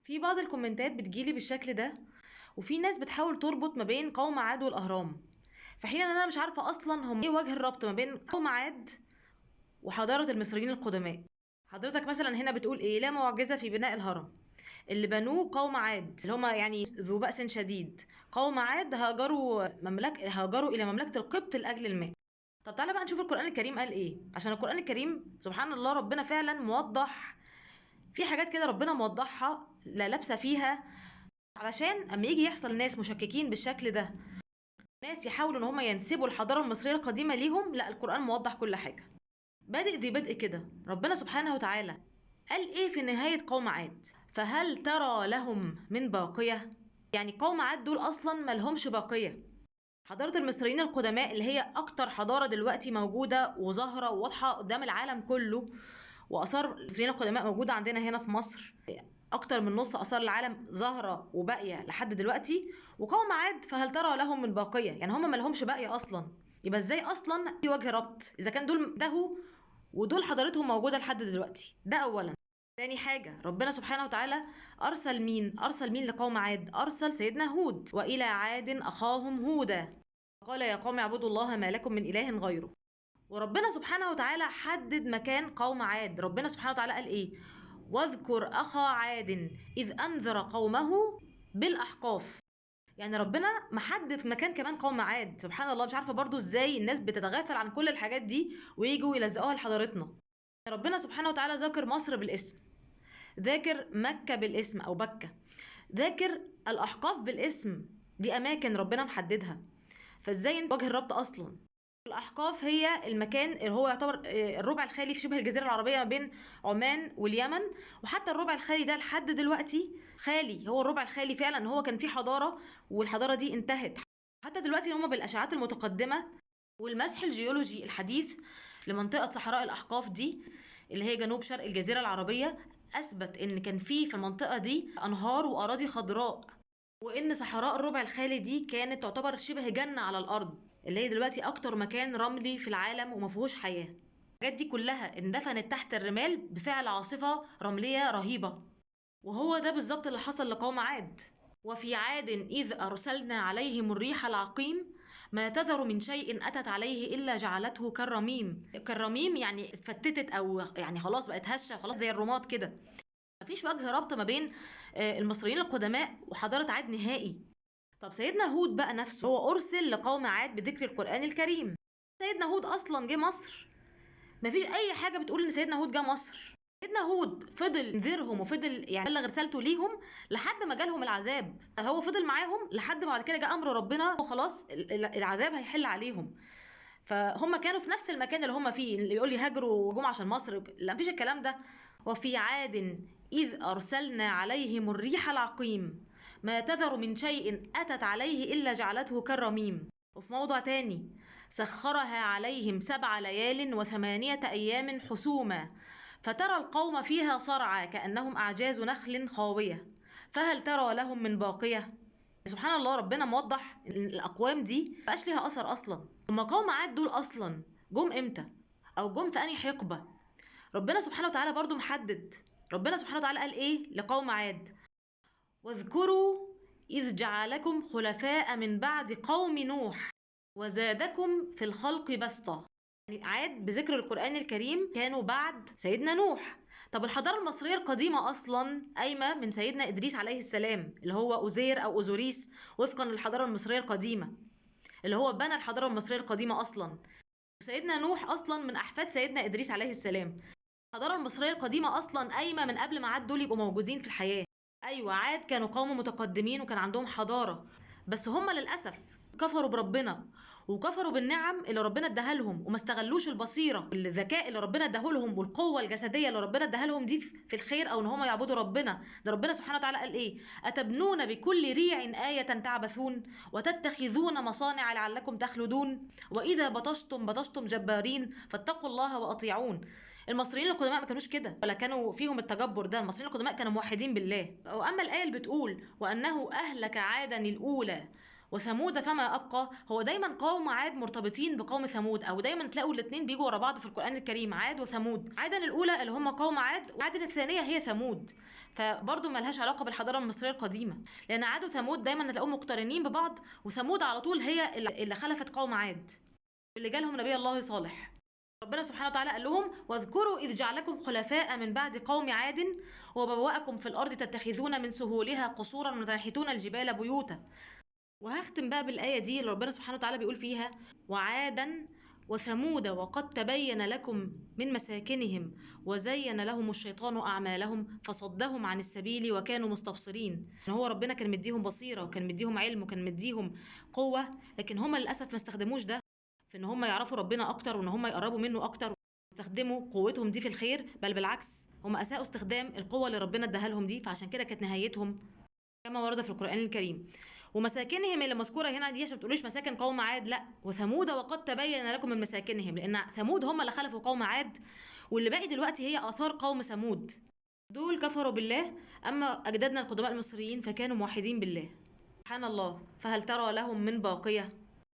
في بعض الكومنتات بتجيلي بالشكل ده، وفي ناس بتحاول تربط ما بين قوم عاد والأهرام، في حين ان انا مش عارفة اصلا هم ايه وجه الربط ما بين قوم عاد وحضارة المصريين القدماء. حضرتك مثلا هنا بتقول ايه؟ لا معجزة في بناء الهرم، اللي بنوه قوم عاد اللي هم يعني ذو بأس شديد. قوم عاد هاجروا الى مملكة القبط لاجل الماء. طب تعالى بقى نشوف القرآن الكريم قال ايه، عشان القرآن الكريم سبحان الله ربنا فعلا موضح في حاجات كده، ربنا موضحها لا لابسه فيها، علشان اما يجي يحصل ناس مشككين بالشكل ده، ناس يحاولوا ان هم ينسبوا الحضاره المصريه القديمه ليهم، لا القران موضح كل حاجه. بادئ ذي بدء كده ربنا سبحانه وتعالى قال ايه في نهايه قوم عاد؟ فهل ترى لهم من باقيه؟ يعني قوم عاد دول اصلا ملهمش باقيه. حضاره المصريين القدماء اللي هي اكتر حضاره دلوقتي موجوده وظاهره وواضحه قدام العالم كله، واثار المصريين القدماء موجوده عندنا هنا في مصر، اكتر من نص اثار العالم ظاهره وباقيه لحد دلوقتي. وقوم عاد فهل ترى لهم من باقيه؟ يعني هم ما لهمش باقيه اصلا. يبقى ازاي اصلا في وجه ربط اذا كان دول انتهوا ودول حضارتهم موجوده لحد دلوقتي؟ ده اولا. تاني حاجه، ربنا سبحانه وتعالى ارسل مين لقوم عاد؟ ارسل سيدنا هود. والى عاد اخاهم هودا قال يا قوم اعبدوا الله ما لكم من اله غيره. وربنا سبحانه وتعالى حدد مكان قوم عاد. ربنا سبحانه وتعالى قال ايه؟ واذكر أخا عاد إذ أنذر قومه بالأحقاف. يعني ربنا محدد في مكان كمان قوم عاد. سبحان الله، مش عارفة برضو ازاي الناس بتتغافل عن كل الحاجات دي ويجوا يلزقوها لحضارتنا. ربنا سبحانه وتعالى ذكر مصر بالاسم، ذاكر مكة بالاسم أو بكة، ذاكر الأحقاف بالاسم. دي أماكن ربنا محددها، فازاي وجه الربط أصلا؟ الأحقاف هي المكان اللي هو يعتبر الربع الخالي في شبه الجزيرة العربية ما بين عمان واليمن. وحتى الربع الخالي ده لحد دلوقتي خالي، هو الربع الخالي فعلا هو كان فيه حضارة والحضارة دي انتهت. حتى دلوقتي هم بالأشعات المتقدمة والمسح الجيولوجي الحديث لمنطقة صحراء الأحقاف دي اللي هي جنوب شرق الجزيرة العربية، أثبت إن كان في المنطقة دي أنهار وأراضي خضراء، وإن صحراء الربع الخالي دي كانت تعتبر شبه جنة على الأرض، اللي هي دلوقتي أكتر مكان رملي في العالم ومفيهوش حياة. الحاجات دي كلها اندفنت تحت الرمال بفعل عاصفة رملية رهيبة. وهو ده بالظبط اللي حصل لقوم عاد. وفي عاد إذ أرسلنا عليهم الريح العقيم ما تذر من شيء أتت عليه إلا جعلته كالرميم. كالرميم يعني اتفتتت أو يعني خلاص بقت هشة، خلاص زي الرماد كده. مفيش وجه ربط ما بين المصريين القدماء وحضارة عاد نهائي. طب سيدنا هود بقى نفسه هو أرسل لقوم عاد بذكر القرآن الكريم. سيدنا هود أصلا جه مصر؟ مفيش أي حاجة بتقول إن سيدنا هود جه مصر. سيدنا هود فضل ينذرهم وفضل يعني بلغ رسالته ليهم لحد ما جالهم العذاب. هو فضل معاهم لحد ما بعد كده جاء أمر ربنا وخلاص العذاب هيحل عليهم. فهم كانوا في نفس المكان اللي هم فيه. اللي يقول لي هاجروا وجم عشان مصر، لا مفيش الكلام ده. وفي عاد إذ أرسلنا عليهم الريح العقيم ما تذر من شيء أتت عليه إلا جعلته كالرميم. وفي موضع تاني سخرها عليهم 7 ليال و8 أيام حسوما فترى القوم فيها صرعى كأنهم أعجاز نخل خاوية فهل ترى لهم من باقية؟ سبحان الله، ربنا موضح الأقوام دي مبقاش ليها أثر أصلا. هما قوم عاد دول أصلا جم إمتى؟ أو جم في أنهي حقبة؟ ربنا سبحانه وتعالى برضو محدد. ربنا سبحانه وتعالى قال إيه لقوم عاد؟ واذكروا إذ جعلكم خلفاء من بعد قوم نوح وزادكم في الخلق بسطة. يعني عاد بذكر القرآن الكريم كانوا بعد سيدنا نوح. طب الحضارة المصرية القديمة أصلا قايمة من سيدنا إدريس عليه السلام اللي هو أوزير أو أوزوريس وفقا للحضارة المصرية القديمة، اللي هو بنى الحضارة المصرية القديمة أصلا. سيدنا نوح أصلا من أحفاد سيدنا إدريس عليه السلام. الحضارة المصرية القديمة أصلا قايمة من قبل ما عاد دول يبقوا موجودين في الحياة. أيوة عاد كانوا قوم متقدمين وكان عندهم حضارة، بس هم للأسف كفروا بربنا وكفروا بالنعم اللي ربنا اداها لهم وما استغلوش البصيرة والذكاء اللي ربنا اداه لهم والقوة الجسدية اللي ربنا اداها لهم دي في الخير او ان هم يعبدوا ربنا. ده ربنا سبحانه وتعالى قال ايه؟ اتبنون بكل ريع آية تعبثون وتتخذون مصانع لعلكم تخلدون واذا بطشتم جبارين فاتقوا الله واطيعون. المصريين القدماء ما كانوش كده ولا كانوا فيهم التجبر ده. المصريين القدماء كانوا موحدين بالله. واما الايه اللي بتقول وانه اهلك عادا الاولى وثمود فما أبقى. هو دايما قوم عاد مرتبطين بقوم ثمود، أو دايما تلاقوا الاتنين بيجوا ورا بعض في القرآن الكريم، عاد وثمود. عادا الأولى اللي هم قوم عاد، وعادا الثانية هي ثمود، فبرضه ملهاش علاقة بالحضارة المصرية القديمة، لأن عاد وثمود دايما هتلاقوهم مقترنين ببعض، وثمود على طول هي اللي خلفت قوم عاد اللي جالهم نبي الله صالح. ربنا سبحانه وتعالى قال لهم: واذكروا إذ جعلكم خلفاء من بعد قوم عاد وبوأكم في الأرض تتخذون من سهولها قصورا وتنحتون الجبال بيوتا. وهختم بقى بالآية دي اللي ربنا سبحانه وتعالى بيقول فيها: وعادا وثمود وقد تبين لكم من مساكنهم وزين لهم الشيطان أعمالهم فصدهم عن السبيل وكانوا مستبصرين. إن هو ربنا كان مديهم بصيرة، وكان مديهم علم، وكان مديهم قوة، لكن هم للأسف ما استخدموش ده في إن هم يعرفوا ربنا أكتر، وإن هم يقربوا منه أكتر، استخدموا قوتهم دي في الخير، بل بالعكس هم أساءوا استخدام القوة اللي ربنا اداها لهم دي، فعشان كده كانت نهايتهم كما ورد في القرآن الكريم. ومساكنهم اللي مذكوره هنا دي عشان ما تقولوش مساكن قوم عاد، لا، وثمود وقد تبين لكم من مساكنهم، لان ثمود هم اللي خلفوا قوم عاد، واللي باقي دلوقتي هي اثار قوم ثمود. دول كفروا بالله، اما اجدادنا القدماء المصريين فكانوا موحدين بالله. سبحان الله، فهل ترى لهم من باقيه؟